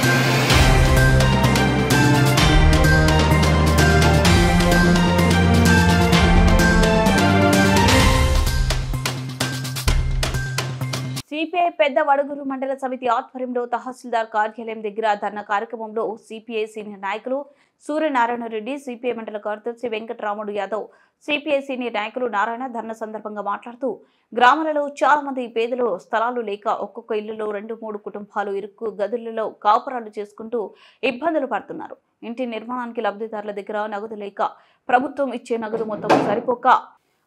CPI పెద్ద వడుగురు మండల సమితి ఆధ్వర్యంలో తహసీల్దార్ కార్యాలయం దగ్గర ధర్నా కార్యక్రమంలో సిపిఐ సీనియర్ నాయకులు సూర్యనారాయణ రెడ్డి, సిపిఐ మండల కార్యదర్శి వెంకటరాముడు యాదవ్, సిపిఐ సీనియర్ నాయకులు నారాయణ ధర్నా సందర్భంగా మాట్లాడుతూ గ్రామాలలో చాలా మంది పేదలు స్థలాలు లేక ఒక్కొక్క ఇళ్లలో 2-3 కుటుంబాలు ఇరుక్కు గదులలో కాపురాలు చేసుకుంటూ ఇబ్బందులు పడుతున్నారు. ఇంటి నిర్మాణానికి లబ్ధిదారుల దగ్గర నగదు లేక ప్రభుత్వం ఇచ్చే నగదు మొత్తం సరిపోక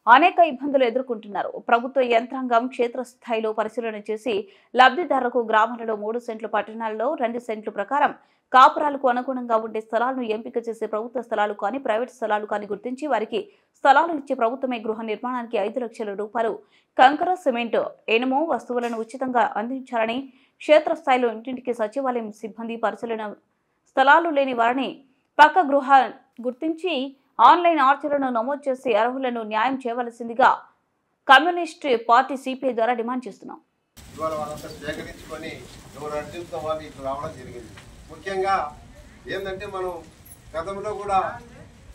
అనేక ఇబ్బందులు ఎదుర్కొంటున్నారు. ప్రభుత్వ యంత్రాంగం క్షేత్రస్థాయిలో పరిశీలన చేసి లబ్ధిదారులకు గ్రామాలలో 3 సెంట్లు, పట్టణాల్లో 2 సెంట్లు ప్రకారం కాపురాలకు అనుగుణంగా ఉండే స్థలాలను ఎంపిక చేసే ప్రభుత్వ స్థలాలు కానీ ప్రైవేట్ స్థలాలు కానీ గుర్తించి వారికి స్థలాలు ఇచ్చే ప్రభుత్వమే గృహ నిర్మాణానికి 5 లక్షల రూపాయలు కంకర, సిమెంట్, ఇనుము వస్తువులను ఉచితంగా అందించాలని, క్షేత్రస్థాయిలో ఇంటింటికి సచివాలయం సిబ్బంది పరిశీలన, స్థలాలు లేని వారిని పక్క గృహ గుర్తించి ఆన్లైన్ ఆర్చర్లను నమోదు చేసి అర్హులను న్యాయం చేయవలసిందిగా కమ్యూనిస్ట్ పార్టీ సిపిఐ ద్వారా డిమాండ్ చేస్తున్నాం. ముఖ్యంగా ఏంటంటే మనం గతంలో కూడా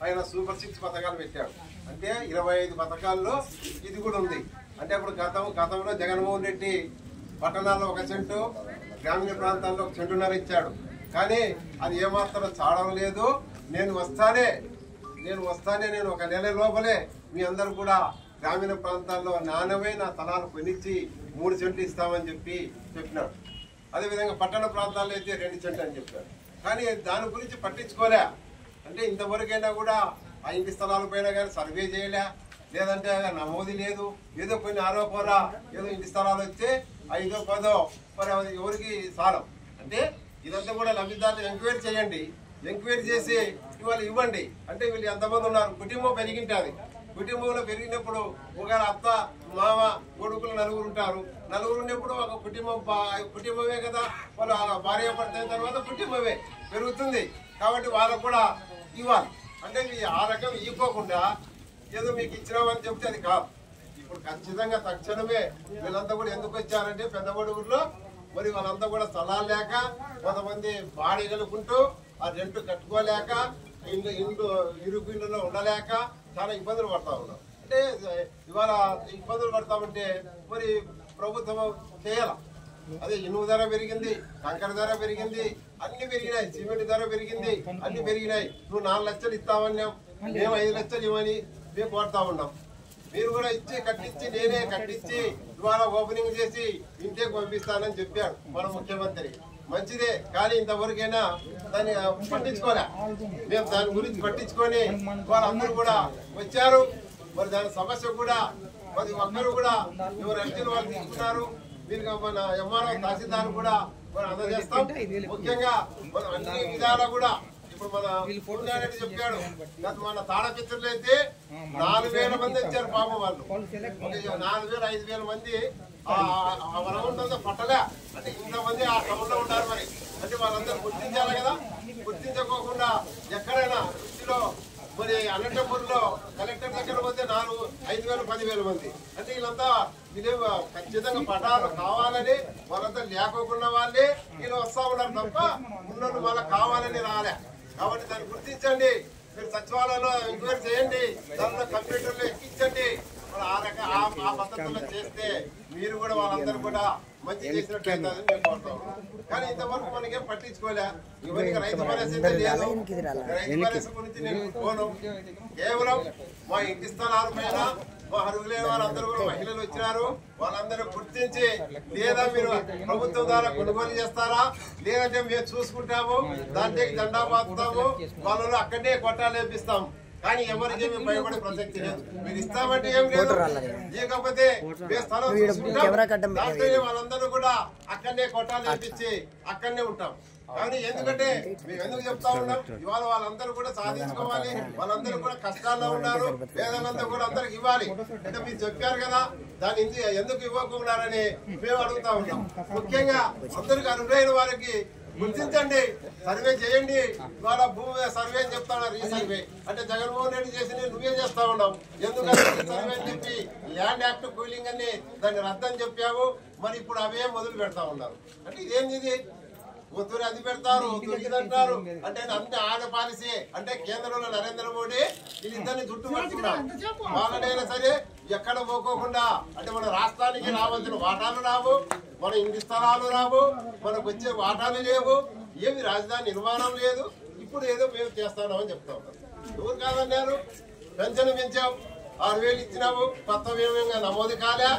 ఆయన సూపర్ 6 పథకాలు పెట్టాడు. అంటే 25 పథకాల్లో ఇది కూడా ఉంది. అంటే అప్పుడు గతంలో జగన్మోహన్ రెడ్డి పట్టణాల్లో 1 సెంటు, గ్రామీణ ప్రాంతాల్లో 1.5 సెంటు ఇచ్చాడు. కానీ అది ఏమాత్రం చావడం లేదు. నేను వస్తానే నేను 1 నెల లోపలే మీ అందరూ కూడా గ్రామీణ ప్రాంతాల్లో నాణ్యమైన స్థలాలు కొనిచ్చి 3 సెంట్లు ఇస్తామని చెప్పినాడు. అదేవిధంగా పట్టణ ప్రాంతాల్లో అయితే 2 సెంట్లు అని చెప్పాడు. కానీ దాని గురించి పట్టించుకోలే. అంటే ఇంతవరకైనా కూడా ఆ ఇంటి స్థలాల పైన కానీ సర్వే చేయలే, లేదంటే నమోదు లేదు. ఏదో కొన్ని ఆరోపణ, ఏదో ఇంటి స్థలాలు వచ్చే 5-10 మరి ఎవరికి సాలం. అంటే ఇదంతా కూడా లబ్ధిదారులు ఎంక్వైరీ చేయండి. ఎంక్వైరీ చేసి ఇవాళ ఇవ్వండి. అంటే వీళ్ళు ఎంతమంది ఉన్నారు, కుటుంబం పెరిగింటుంది. కుటుంబంలో పెరిగినప్పుడు ఒకవేళ అత్త, మామ, కొడుకులు 4 ఉంటారు. 4 ఉన్నప్పుడు ఒక కుటుంబమే కదా. వాళ్ళు భార్య పడిన తర్వాత కుటుంబమే పెరుగుతుంది. కాబట్టి వాళ్ళకు కూడా ఇవ్వాలి. అంటే ఆ రకం ఇవ్వకుండా ఏదో మీకు ఇచ్చినామని చెప్తే అది కాదు. ఇప్పుడు ఖచ్చితంగా తక్షణమే వీళ్ళంతా కూడా ఎందుకు వచ్చారంటే పెద్దబడుగుల్లో మరి వాళ్ళంతా కూడా స్థలాలు లేక, కొంతమంది బాడీగలుకుంటూ ఆ రెంట్ కట్టుకోలేక, ఇండ్లు ఇరుకు ఇళ్ళలో ఉండలేక చాలా ఇబ్బందులు పడతా ఉన్నాం. అంటే ఇవాళ ఇబ్బందులు పడతామంటే మరి ప్రభుత్వం చేయాల. అదే ఇనుము ధర పెరిగింది, కంకర ధర పెరిగింది, అన్ని పెరిగినాయి, సిమెంట్ ధర పెరిగింది, అన్ని పెరిగినాయి. నువ్వు 4 లక్షలు ఇస్తామన్నాం, మేము 5 లక్షలు ఇవ్వని మేము కోరుతా ఉన్నాం. మీరు కూడా ఇచ్చి కట్టించి, నేనే కట్టించి ఇవాళ ఓపెనింగ్ చేసి ఇంటికి పంపిస్తానని చెప్పాడు మన ముఖ్యమంత్రి. మంచిదే, కానీ ఇంతవరకైనా దాన్ని పట్టించుకోలే. మేము దాని గురించి పట్టించుకొని వాళ్ళందరూ కూడా వచ్చారు. మరి దాని సమస్య కూడా ప్రతి ఒక్కరు కూడా ఎవరు అర్జీలు వాళ్ళు తీసుకున్నారు. మీరు మన ఎంఆర్ఓ, తహసీల్దార్ కూడా మనం అందజేస్తాం. ముఖ్యంగా మనం అన్ని విధాలా కూడా ఇప్పుడు మన పూర్ణారెడ్డి చెప్పాడు, మన తాడపిత్రులు అయితే 4,000 మంది వచ్చారు పాపం. వాళ్ళు 4,000-5,000 మంది వరగుంటుందో పట్టలే. అంటే ఇంతమంది ఆ క్రమంలో ఉంటారు. మరి అంటే వాళ్ళందరూ గుర్తించాలి కదా. గుర్తించకోకుండా ఎక్కడైనా వృత్తిలో మరి అనంతపూర్లో కలెక్టర్ దగ్గర పోతే 5,000-10,000 మంది. అంటే వీళ్ళంతా ఖచ్చితంగా పటాలు కావాలని వాళ్ళంతా లేకోకుండా వాళ్ళే వీళ్ళు వస్తా ఉన్నారు తప్ప ఉన్నోళ్ళు వాళ్ళకి కావాలని రాలే. కాబట్టి దాన్ని గుర్తించండి. మీరు సచివాలయంలో ఎంక్వైరీ చేయండి, దానిలో కంప్యూటర్లో ఎక్కించండి. ఆ పద్ధతిలో చేస్తే మీరు కూడా వాళ్ళందరూ కూడా మంచి చేసినట్టు అవుతుందని మేము కోరుతాం. కానీ ఇంతవరకు మనకేం పట్టించుకోలే. ఇవన్నీ రైతు భరోసా లేదు. రైతు భరోసా గురించి నేను పోను. కేవలం మా ఇంటి స్థలాల పైన మా అర్హులైన వాళ్ళందరూ కూడా మహిళలు వచ్చినారు. వాళ్ళందరూ గుర్తించి లేదా మీరు ప్రభుత్వం ద్వారా కొనుగోలు చేస్తారా, లేదంటే మేము చూసుకుంటాము, దాంట్లో దండా బాగుతాము, వాళ్ళలో అక్కడే కొట్టాలు వేపిస్తాము. కానీ ఎవరికి మేము భయపడే ప్రసక్తి లేదు. మీరు ఇస్తామంటే ఏం లేదు, లేకపోతే స్థలం వాళ్ళందరూ కూడా అక్కడనే కొట్టాలు వేపించి అక్కడనే ఉంటాం. కానీ ఎందుకంటే మేము ఎందుకు చెప్తా ఉన్నాం, ఇవాళ వాళ్ళందరూ కూడా సాధించుకోవాలి. వాళ్ళందరూ కూడా కష్టాల్లో ఉన్నారు. పేదలంతా కూడా అందరికి ఇవ్వాలి. అంటే మీరు చెప్పారు కదా, దాన్ని ఎందుకు ఇవ్వకున్నారని మేము అడుగుతా ఉన్నాం. ముఖ్యంగా అందరికి అర్హులైన వారికి గుర్తించండి, సర్వే చేయండి. ఇవాళ భూమి సర్వే అని చెప్తా ఉన్నారు. ఈ సర్వే అంటే జగన్మోహన్ రెడ్డి చేసి నువ్వే చేస్తా ఉన్నావు. ఎందుకంటే సర్వే అని చెప్పి ల్యాండ్ యాక్ట్ కూలింగ్ అని దాన్ని రద్దని చెప్పావు. మరి ఇప్పుడు అవే మొదలు పెడతా ఉన్నారు. అంటే ఇదేంది ఇది? ఒత్తురు అది పెడతారు, ఇది అంటారు. అంటే అన్ని ఆడ పాలసీ. అంటే కేంద్రంలో నరేంద్ర మోడీ వీళ్ళిద్దరిని చుట్టుపడుతున్నారు. వాళ్ళనైనా సరే ఎక్కడ పోకోకుండా, అంటే మన రాష్ట్రానికి రావాల్సిన వాటాలు రావు, మన ఇంటి స్థలాలు రావు, మనకు వచ్చే వాటాలు లేవు, ఏమి రాజధాని నిర్మాణం లేదు. ఇప్పుడు ఏదో మేము చేస్తామని చెప్తా ఉన్నాం. ఎవరు కాదన్నారు? పెన్షన్ పెంచాం, 6,000 ఇచ్చినాము, కొత్త ఏమేమి నమోదు కాలే.